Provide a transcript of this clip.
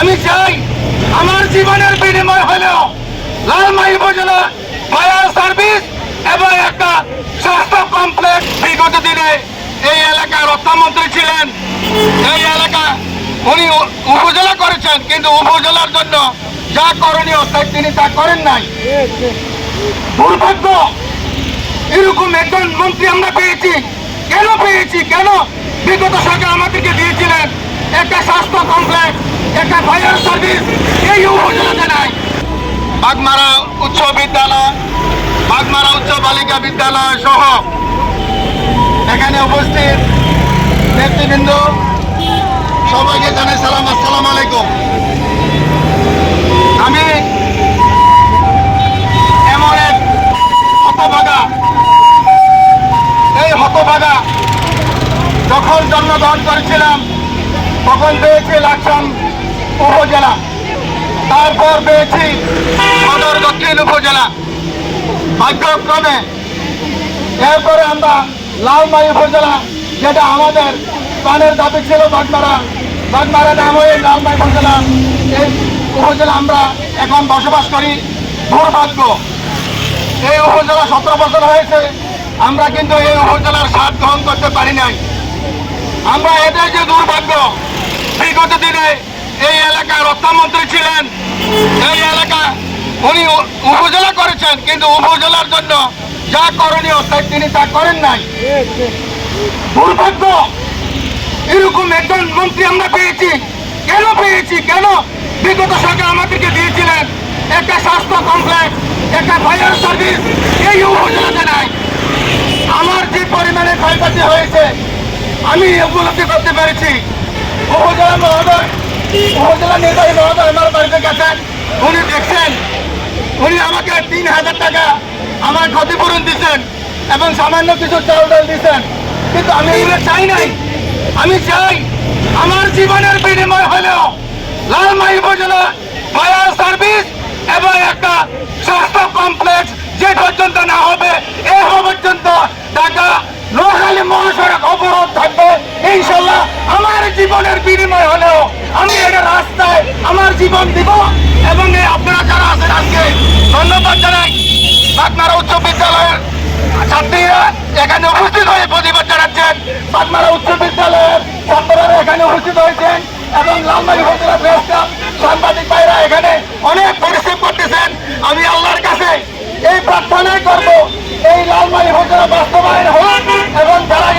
আমি চাই আমার জীবনের বিনিময় হলেও লালমাই উপজেলা ফায়ার সার্ভিস এবং একটা স্বাস্থ্য কমপ্লেক্স বিগত দিনে এই এলাকার অর্থমন্ত্রী ছিলেন। এই এলাকা উনি উপজেলা করেছেন, কিন্তু উপজেলার জন্য যা করণীয় তিনি তা করেন নাই। দুর্ভাগ্য, এরকম একজন মন্ত্রী আমরা পেয়েছি। কেন বিগত সরকার আমাদেরকে দিয়েছিলেন একটা স্বাস্থ্য কমপ্লেক্স, একটা ফায়ার সার্ভিস, এই উপজেলাতে নাই। বাগমারা উচ্চ বিদ্যালয়, বাগমারা উচ্চ বালিকা বিদ্যালয় সহ এখানে উপস্থিত নেতৃবৃন্দ সবাইকে জানাই সালাম, আসসালামু আলাইকুম। আমি এমন এক হতভাগা, এই হতভাগা যখন জন্মগ্রহণ করেছিলাম তখন পেয়েছি লাকসাম উপজেলা, তারপর পেয়েছি সদর দক্ষিণ উপজেলা। ভাগ্যক্রমে এরপরে আমরা লালমাই উপজেলা, যেটা আমাদের প্রাণের দাবি ছিল বাগমারা নাম হয়ে লালমাই উপজেলা, এই উপজেলা আমরা এখন বসবাস করি। দুর্ভাগ্য, এই উপজেলা 17 বছর হয়েছে, আমরা কিন্তু এই উপজেলার স্বাদ গ্রহণ করতে পারি নাই। আমরা এটাই যে দুর্ভাগ্য, বিগত দিনে এই এলাকার অর্থমন্ত্রী ছিলেন। এই এলাকা উনি উপজেলা করেছেন, কিন্তু উপজেলার জন্য যা করণীয় তিনি তা করেন নাই। দুর্ভাগ্য, এরকম একজন মন্ত্রী আমরা পেয়েছি। কেন বিগত সরকার আমাদেরকে দিয়েছিলেন একটা স্বাস্থ্য কমপ্লেক্স, একটা ফায়ার সার্ভিস, এই উপজেলাতে নাই। আমার যে পরিমাণে ক্ষয়ক্ষতি হয়েছে আমি উপলব্ধি করতে পেরেছি। উপজেলা নির্বাহী মহোদয় আমার বাড়িতে গেছেন, উনি দেখছেন, উনি আমাকে 3000 টাকা আমার ক্ষতিপূরণ দিচ্ছেন এবং সামান্য কিছু চাল ডাল দিচ্ছেন, কিন্তু আমি এগুলো চাই নাই। আমি চাই আমার জীবনের বিনিময় হলেও লালমাই উপজেলা ফায়ার সার্ভিস এবং একটা স্বাস্থ্য কমপ্লেক্স যে পর্যন্ত না হবে এ পর্যন্ত ঢাকা নোয়াখালী মহাসড়ক অবরোধ থাকবে ইনশাল্লাহ। আমার জীবনের বিনিময় হলেও আমি এটা রাস্তায় আমার জীবন দিব। এবং আপনারা যারা আছেন আজকে ধন্যবাদ জানাই। বাগমারা উচ্চ বিদ্যালয়ের ছাত্রীরা এখানে উপস্থিত হয়ে প্রতিবাদ জানাচ্ছেন, বাগমারা উচ্চ বিদ্যালয়ের ছাত্ররা এখানে উপস্থিত হয়েছেন এবং লালমাই উপজেলা প্রেস ক্লাব সাংবাদিক ভাইরা এখানে অনেক পরিশ্রম করতেছেন। আমি আল্লাহর কাছে এই প্রার্থনাই করবো এই লালমাই উপজেলা বাস্তবায়ন হোক এবং যারা